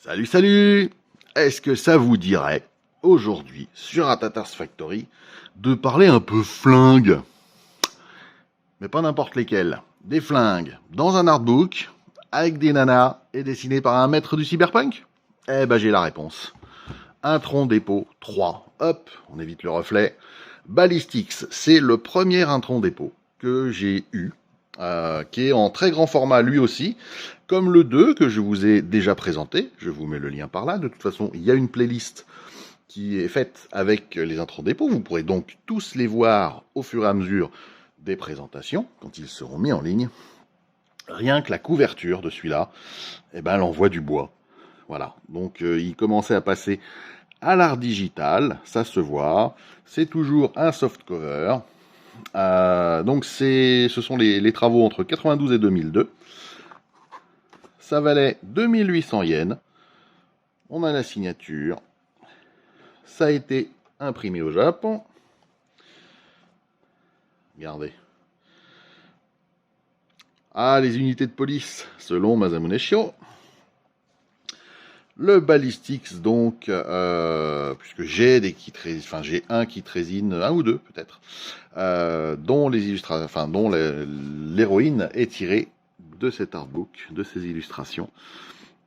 Salut, salut! Est-ce que ça vous dirait, aujourd'hui, sur Atatars Factory, de parler un peu flingue? Mais pas n'importe lesquels. Des flingues dans un artbook, avec des nanas et dessinés par un maître du cyberpunk? Eh ben j'ai la réponse. Un tronc dépôt 3. Hop, on évite le reflet. Ballistics, c'est le premier intron dépôt que j'ai eu, qui est en très grand format lui aussi, comme le 2 que je vous ai déjà présenté. Je vous mets le lien par là. De toute façon, il y a une playlist qui est faite avec les introns dépôt. Vous pourrez donc tous les voir au fur et à mesure des présentations, quand ils seront mis en ligne. Rien que la couverture de celui-là, eh ben, elle envoie du bois. Voilà, donc il commençait à passer à l'art digital, ça se voit. C'est toujours un soft cover. Donc ce sont les travaux entre 92 et 2002. Ça valait 2800 yens. On a la signature. Ça a été imprimé au Japon. Regardez. Ah, les unités de police, selon Masamune Shirow. Le Ballistics, donc, puisque j'ai des kits résine, enfin j'ai un kit résine, un ou deux peut-être, dont les illustrations, enfin dont l'héroïne est tirée de cet artbook, de ces illustrations.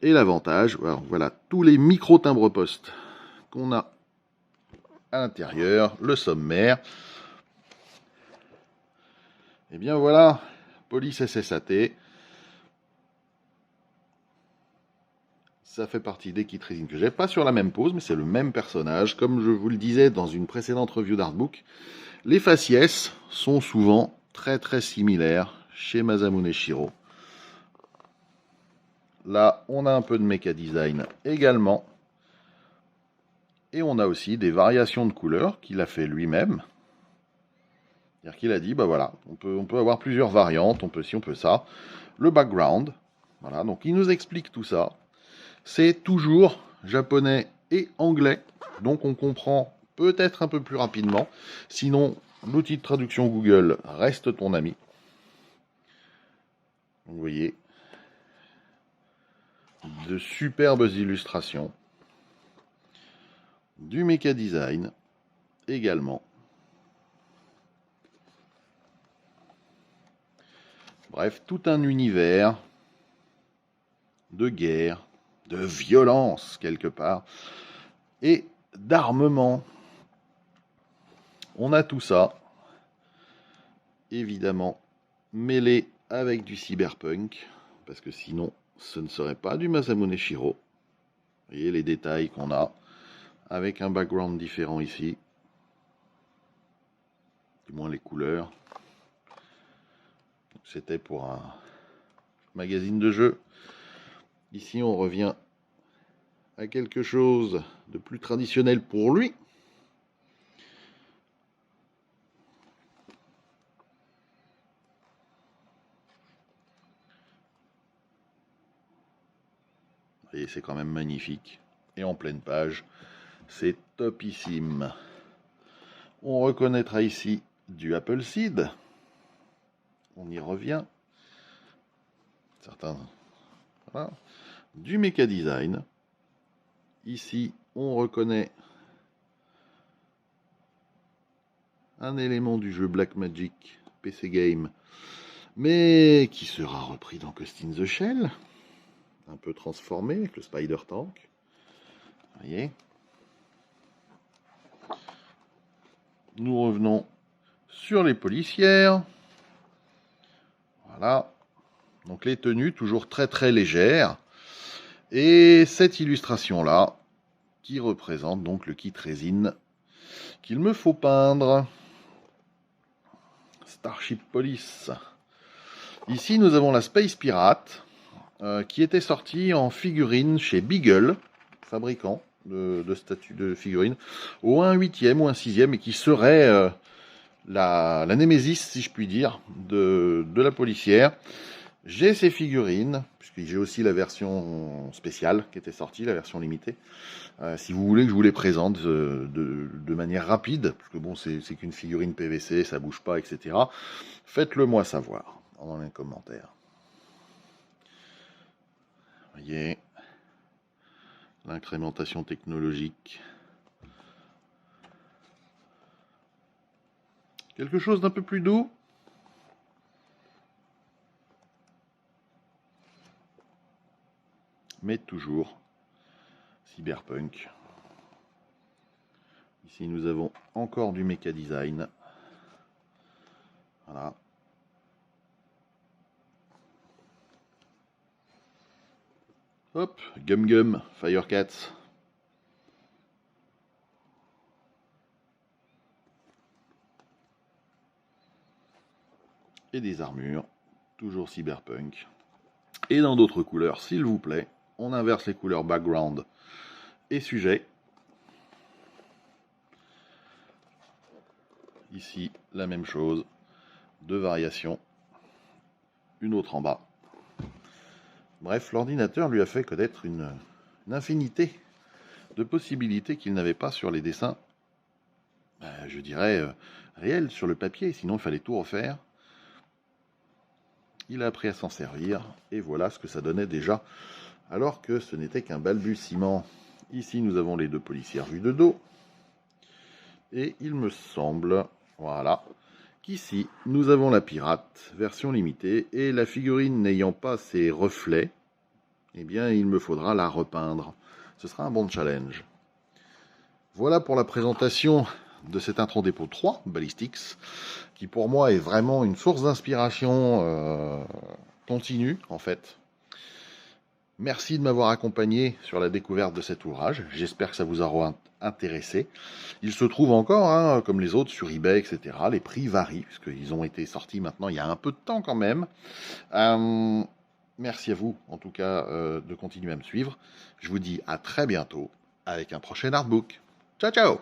Et l'avantage, voilà tous les micro timbres postes qu'on a à l'intérieur, le sommaire. Et bien voilà, police SSAT. Ça fait partie des kits résine que j'ai, pas sur la même pose, mais c'est le même personnage. Comme je vous le disais dans une précédente review d'artbook, les faciès sont souvent très très similaires chez Masamune Shirow. Là, on a un peu de mecha design également. Et on a aussi des variations de couleurs qu'il a fait lui-même. C'est-à-dire qu'il a dit, bah voilà, on peut avoir plusieurs variantes, on peut ci, on peut ça. Le background, voilà, donc il nous explique tout ça. C'est toujours japonais et anglais, donc on comprend peut-être un peu plus rapidement. Sinon, l'outil de traduction Google reste ton ami. Vous voyez, de superbes illustrations, du mecha design également. Bref, tout un univers de guerre, de violence quelque part, et d'armement. On a tout ça, évidemment, mêlé avec du cyberpunk, parce que sinon, ce ne serait pas du Masamune Shirow. Vous voyez les détails qu'on a, avec un background différent ici, du moins les couleurs. C'était pour un magazine de jeu. Ici, on revient à quelque chose de plus traditionnel pour lui. Vous voyez, c'est quand même magnifique. Et en pleine page, c'est topissime. On reconnaîtra ici du Appleseed. On y revient. Certains. Voilà. Du mecha design. Ici, on reconnaît un élément du jeu Black Magic PC Game, mais qui sera repris dans Ghost in the Shell, un peu transformé avec le Spider Tank. Vous voyez. Nous revenons sur les policières. Voilà. Donc les tenues toujours très très légères. Et cette illustration-là, qui représente donc le kit résine qu'il me faut peindre. Starship Police. Ici, nous avons la Space Pirate, qui était sortie en figurine chez Beagle, fabricant de statues de figurines, au 1/8e ou 1/6e, et qui serait la némésis, si je puis dire, de la policière. J'ai ces figurines, puisque j'ai aussi la version spéciale qui était sortie, la version limitée. Si vous voulez que je vous les présente de manière rapide, parce que bon, c'est qu'une figurine PVC, ça bouge pas, etc. Faites-le moi savoir dans les commentaires. Vous voyez. l'incrémentation technologique. Quelque chose d'un peu plus doux. Mais toujours cyberpunk. Ici, nous avons encore du mecha design. Voilà. Hop, Gum Gum, Firecats. Et des armures, toujours cyberpunk. Et dans d'autres couleurs, s'il vous plaît, on inverse les couleurs background et sujet. Ici, la même chose, deux variations, une autre en bas. Bref, l'ordinateur lui a fait connaître une infinité de possibilités qu'il n'avait pas sur les dessins, je dirais, réels sur le papier, sinon il fallait tout refaire. Il a appris à s'en servir, et voilà ce que ça donnait déjà, alors que ce n'était qu'un balbutiement. Ici, nous avons les deux policières vues de dos, et il me semble, voilà, qu'ici, nous avons la pirate, version limitée, et la figurine n'ayant pas ses reflets, eh bien, il me faudra la repeindre. Ce sera un bon challenge. Voilà pour la présentation de cet Intron Dépôt 3, Ballistics, qui pour moi est vraiment une source d'inspiration continue, en fait. Merci de m'avoir accompagné sur la découverte de cet ouvrage. J'espère que ça vous aura intéressé. Il se trouve encore, comme les autres, sur eBay, etc. Les prix varient, puisqu'ils ont été sortis maintenant il y a un peu de temps quand même. Merci à vous, en tout cas, de continuer à me suivre. Je vous dis à très bientôt avec un prochain artbook. Ciao, ciao!